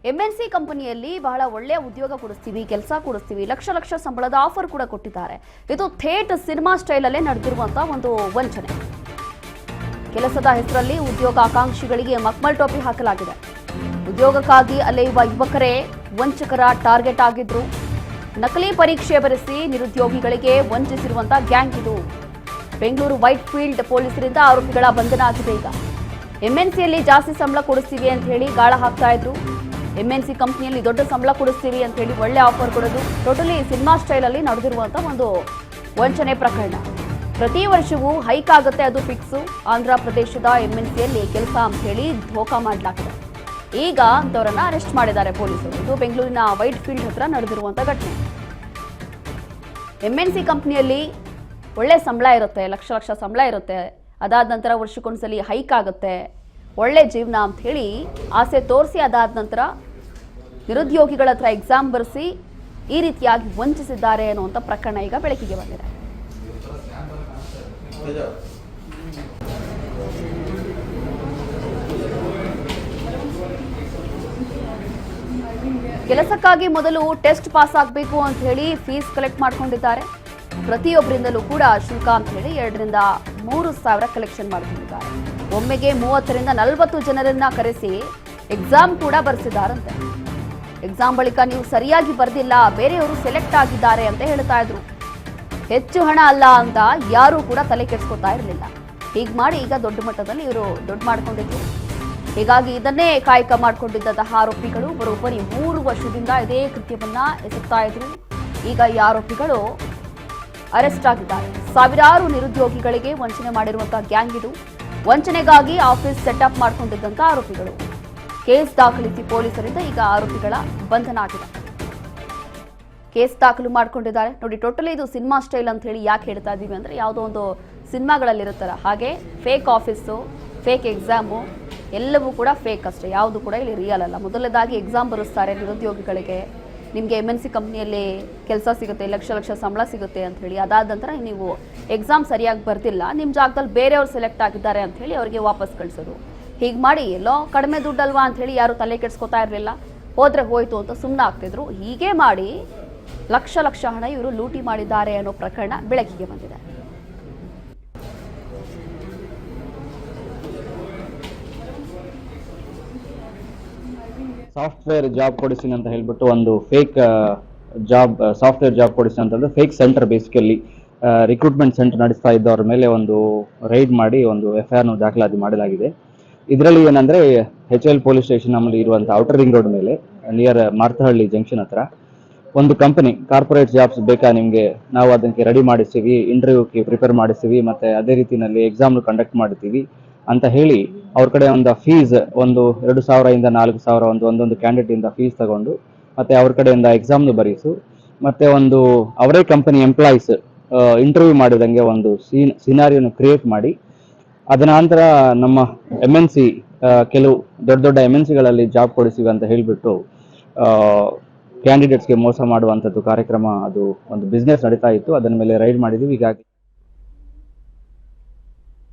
MNC ಕಂಪನಿಯಲ್ಲಿ ಬಹಳ ಒಳ್ಳೆಯ ಉದ್ಯೋಗ ಕೊಡಿಸ್ತೀವಿ, ಕೆಲಸ ಕೊಡಿಸ್ತೀವಿ, ಲಕ್ಷ ಲಕ್ಷ ಸಂಬಳದ ಆಫರ್ ಕೂಡ ಕೊಟ್ಟಿದ್ದಾರೆ. ಇದು ಥೇಟ್ ಸಿನಿಮಾ ಸ್ಟೈಲಲ್ಲೇ ನಡೆದಿರುವಂತಹ ಒಂದು ವಂಚನೆ. ಕೆಲಸದ ಹೆಸರಲ್ಲಿ ಉದ್ಯೋಗ ಆಕಾಂಕ್ಷಿಗಳಿಗೆ ಮಕ್ಮಲ್ ಟೋಪಿ ಹಾಕಲಾಗಿದೆ. ಉದ್ಯೋಗಕ್ಕಾಗಿ ಅಲೆಯುವ ಯುವಕರೇ ವಂಚಕರ ಟಾರ್ಗೆಟ್ ಆಗಿದ್ರು. ನಕಲಿ ಪರೀಕ್ಷೆ ಬರೆಸಿ ನಿರುದ್ಯೋಗಿಗಳಿಗೆ ವಂಚಿಸಿರುವಂತಹ ಗ್ಯಾಂಗ್ ಇದು. ಬೆಂಗಳೂರು ವೈಟ್ ಫೀಲ್ಡ್ ಪೊಲೀಸರಿಂದ ಆರೋಪಿಗಳ ಬಂಧನ ಆಗಿದೆ. ಈಗ ಎಂಎನ್ಸಿಯಲ್ಲಿ ಜಾಸ್ತಿ ಸಂಬಳ ಕೊಡಿಸ್ತೀವಿ ಅಂತ ಹೇಳಿ ಗಾಳ ಹಾಕ್ತಾ ಇದ್ರು. ಎಂಎನ್ಸಿ ಕಂಪನಿಯಲ್ಲಿ ದೊಡ್ಡ ಸಂಬಳ ಕೊಡಿಸ್ತೀವಿ ಅಂತ ಹೇಳಿ ಒಳ್ಳೆ ಆಫರ್ ಕೊಡೋದು ಟೋಟಲಿ ಸಿನಿಮಾ ಸ್ಟೈಲಲ್ಲಿ ನಡೆದಿರುವಂತಹ ಒಂದು ವಂಚನೆ ಪ್ರಕರಣ. ಪ್ರತಿ ವರ್ಷವೂ ಹೈಕ್ ಆಗುತ್ತೆ, ಅದು ಫಿಕ್ಸು. ಆಂಧ್ರ ಪ್ರದೇಶದ ಎಂಎನ್ಸಿಯಲ್ಲಿ ಕೆಲಸ ಅಂತ ಹೇಳಿ ಧೋಖಾ ಮಾಡಲಾಗಿದೆ. ಈಗ ಅಂತವರನ್ನ ಅರೆಸ್ಟ್ ಮಾಡಿದ್ದಾರೆ ಪೊಲೀಸರು. ಇದು ಬೆಂಗಳೂರಿನ ವೈಟ್ ಫೀಲ್ಡ್ ಹತ್ರ ನಡೆದಿರುವಂತಹ ಘಟನೆ. ಎಂಎನ್ಸಿ ಕಂಪನಿಯಲ್ಲಿ ಒಳ್ಳೆ ಸಂಬಳ ಇರುತ್ತೆ, ಲಕ್ಷ ಲಕ್ಷ ಸಂಬಳ ಇರುತ್ತೆ. ಅದಾದ ನಂತರ ವರ್ಷಕ್ಕೊಂದ್ಸಲಿ ಹೈಕ್ ಆಗುತ್ತೆ, ಒಳ್ಳೆ ಜೀವನ ಅಂತ ಹೇಳಿ ಆಸೆ ತೋರಿಸಿ ಅದಾದ ನಂತರ ನಿರುದ್ಯೋಗಿಗಳ ಹತ್ರ ಎಕ್ಸಾಮ್ ಬರೆಸಿ ಈ ರೀತಿಯಾಗಿ ವಂಚಿಸಿದ್ದಾರೆ ಅನ್ನುವಂಥ ಪ್ರಕರಣ ಈಗ ಬೆಳಕಿಗೆ ಬಂದಿದೆ. ಕೆಲಸಕ್ಕಾಗಿ ಮೊದಲು ಟೆಸ್ಟ್ ಪಾಸ್ ಆಗಬೇಕು ಅಂತ ಹೇಳಿ ಫೀಸ್ ಕಲೆಕ್ಟ್ ಮಾಡ್ಕೊಂಡಿದ್ದಾರೆ. ಪ್ರತಿಯೊಬ್ಬರಿಂದಲೂ ಕೂಡ ಶುಲ್ಕ ಅಂತ ಹೇಳಿ 2,000 ರಿಂದ 3,000 ಕಲೆಕ್ಷನ್ ಮಾಡ್ಕೊಂಡಿದ್ದಾರೆ. ಒಮ್ಮೆಗೆ 30 ರಿಂದ 40 ಜನರನ್ನ ಕರೆಸಿ ಎಕ್ಸಾಮ್ ಕೂಡ ಬರೆಸಿದ್ದಾರಂತೆ. ಎಕ್ಸಾಮ್ ಬಳಿಕ ನೀವು ಸರಿಯಾಗಿ ಬರೆದಿಲ್ಲ, ಬೇರೆಯವರು ಸೆಲೆಕ್ಟ್ ಆಗಿದ್ದಾರೆ ಅಂತ ಹೇಳ್ತಾ ಇದ್ರು. ಹೆಚ್ಚು ಹಣ ಅಲ್ಲ ಅಂತ ಯಾರೂ ಕೂಡ ತಲೆ ಕೆಡಿಸ್ಕೊತಾ ಇರಲಿಲ್ಲ. ಹೀಗೆ ಮಾಡಿ ಈಗ ದೊಡ್ಡ ಮಟ್ಟದಲ್ಲಿ ಇವರು ದುಡ್ಡು ಮಾಡ್ಕೊಂಡಿದ್ರು. ಹೀಗಾಗಿ ಇದನ್ನೇ ಕಾಯಕ ಮಾಡಿಕೊಂಡಿದ್ದಂತಹ ಆರೋಪಿಗಳು ಬರೋಬ್ಬರಿ 3 ವರ್ಷದಿಂದ ಇದೇ ಕೃತ್ಯವನ್ನ ಎಸಗ್ತಾ ಇದ್ರು. ಈಗ ಈ ಆರೋಪಿಗಳು ಅರೆಸ್ಟ್ ಆಗಿದ್ದಾರೆ. ಸಾವಿರಾರು ನಿರುದ್ಯೋಗಿಗಳಿಗೆ ವಂಚನೆ ಮಾಡಿರುವಂತಹ ಗ್ಯಾಂಗ್ ಇದು. ವಂಚನೆಗಾಗಿ ಆಫೀಸ್ ಸೆಟಪ್ ಮಾಡಿಕೊಂಡಿದ್ದಂತಹ ಆರೋಪಿಗಳು. ಕೇಸ್ ದಾಖಲಿಸಿ ಪೊಲೀಸರಿಂದ ಈಗ ಆರೋಪಿಗಳ ಬಂಧನ ಆಗಿದೆ. ಕೇಸ್ ದಾಖಲು ಮಾಡ್ಕೊಂಡಿದ್ದಾರೆ. ನೋಡಿ, ಟೋಟಲಿ ಇದು ಸಿನಿಮಾ ಸ್ಟೈಲ್ ಅಂತ ಹೇಳಿ ಯಾಕೆ ಹೇಳ್ತಾ ಇದ್ದೀವಿ ಅಂದರೆ, ಯಾವುದೋ ಒಂದು ಸಿನಿಮಾಗಳಲ್ಲಿ ಇರುತ್ತಲ್ಲ ಹಾಗೆ ಫೇಕ್ ಆಫೀಸು, ಫೇಕ್ ಎಕ್ಸಾಮು ಎಲ್ಲವೂ ಕೂಡ ಫೇಕ್ ಅಷ್ಟೇ, ಯಾವುದು ಕೂಡ ಇಲ್ಲಿ ರಿಯಲ್ ಅಲ್ಲ. ಮೊದಲನೇದಾಗಿ ಎಕ್ಸಾಮ್ ಬರೆಸ್ತಾರೆ ನಿರುದ್ಯೋಗಿಗಳಿಗೆ. ನಿಮಗೆ MNC ಕಂಪ್ನಿಯಲ್ಲಿ ಕೆಲಸ ಸಿಗುತ್ತೆ, ಲಕ್ಷ ಲಕ್ಷ ಸಂಬಳ ಸಿಗುತ್ತೆ ಅಂತ ಹೇಳಿ. ಅದಾದ ನಂತರ ನೀವು ಎಕ್ಸಾಮ್ ಸರಿಯಾಗಿ ಬರ್ತಿಲ್ಲ, ನಿಮ್ಮ ಜಾಗದಲ್ಲಿ ಬೇರೆಯವ್ರು ಸೆಲೆಕ್ಟ್ ಆಗಿದ್ದಾರೆ ಅಂತ ಹೇಳಿ ಅವರಿಗೆ ವಾಪಸ್ ಕಳಿಸೋದು. ಹೀಗೆ ಮಾಡಿ ಎಲ್ಲೋ ಕಡಿಮೆ ದುಡ್ಡಲ್ವಾ ಅಂತ ಹೇಳಿ ಯಾರು ತಲೆ ಕೆಡಿಸ್ಕೊತಾ ಇರಲಿಲ್ಲ. ಹೋದ್ರೆ ಹೋಯ್ತು ಅಂತ ಸುಮ್ಮನೆ ಆಗ್ತಿದ್ರು. ಹೀಗೆ ಮಾಡಿ ಲಕ್ಷ ಲಕ್ಷ ಹಣ ಇವರು ಲೂಟಿ ಮಾಡಿದ್ದಾರೆ ಅನ್ನೋ ಪ್ರಕರಣ ಬೆಳಕಿಗೆ ಬಂದಿದೆ. ಸಾಫ್ಟ್ವೇರ್ ಜಾಬ್ ಕೊಡಿಸ್ತೀನಿ ಅಂತ ಹೇಳ್ಬಿಟ್ಟು ಒಂದು ಫೇಕ್ ಜಾಬ್, ಸಾಫ್ಟ್ವೇರ್ ಜಾಬ್ ಕೊಡಿಸ್ತೀನಿ ಅಂತಂದ್ರೆ fake centre, basically recruitment centre ನಡೆಸ್ತಾ ಇದ್ದವ್ರ ಮೇಲೆ ಒಂದು ರೈಡ್ ಮಾಡಿ ಒಂದು FIR ದಾಖಲಾತಿ ಮಾಡಲಾಗಿದೆ. ಇದರಲ್ಲಿ ಏನಂದ್ರೆ HL ಪೊಲೀಸ್ ಸ್ಟೇಷನ್ ನಮ್ಮಲ್ಲಿ ಇರುವಂತಹ ಔಟರ್ ರಿಂಗ್ ರೋಡ್ ಮೇಲೆ ನಿಯರ್ ಮಾರ್ತಹಳ್ಳಿ ಜಂಕ್ಷನ್ ಹತ್ರ ಒಂದು ಕಂಪನಿ, ಕಾರ್ಪೊರೇಟ್ ಜಾಬ್ಸ್ ಬೇಕಾ ನಿಮಗೆ, ನಾವು ಅದಕ್ಕೆ ರೆಡಿ ಮಾಡಿಸ್ತೀವಿ, ಇಂಟರ್ವ್ಯೂಗೆ ಪ್ರಿಪೇರ್ ಮಾಡಿಸ್ತೀವಿ, ಮತ್ತೆ ಅದೇ ರೀತಿಯಲ್ಲಿ ಎಕ್ಸಾಮ್ ಕಂಡಕ್ಟ್ ಮಾಡ್ತೀವಿ ಅಂತ ಹೇಳಿ ಅವ್ರ ಕಡೆ ಒಂದು ಫೀಸ್ ಒಂದು 2,000 ಇಂದ 4,000 ಒಂದೊಂದು ಕ್ಯಾಂಡಿಡೇಟ್ ಇಂದ ಫೀಸ್ ತಗೊಂಡು ಮತ್ತೆ ಅವ್ರ ಕಡೆಯಿಂದ ಎಕ್ಸಾಮ್ ಬರೀಸು ಮತ್ತೆ ಒಂದು ಅವರೇ ಕಂಪನಿ ಎಂಪ್ಲಾಯೀಸ್ ಇಂಟರ್ವ್ಯೂ ಮಾಡಿದಂಗೆ ಒಂದು ಸಿನಾರಿಯೋನ ಕ್ರಿಯೇಟ್ ಮಾಡಿ ಅದರ ನಂತರ ನಮ್ಮ MNC ಕೆಲವು ದೊಡ್ಡ ದೊಡ್ಡ MNCಗಳಲ್ಲಿ ಜಾಬ್ ಕೊಡಿಸಿವಿ ಅಂತ ಹೇಳಿಬಿಟ್ಟು ಕ್ಯಾಂಡಿಡೇಟ್ಸ್ಗೆ ಮೋಸ ಮಾಡುವಂಥದ್ದು ಕಾರ್ಯಕ್ರಮ, ಅದು ಒಂದು ಬಿಸ್ನೆಸ್ ನಡೀತಾ ಇತ್ತು. ಅದರ ಮೇಲೆ ರೈಡ್ ಮಾಡಿದ್ವಿ. ಹೀಗಾಗಿ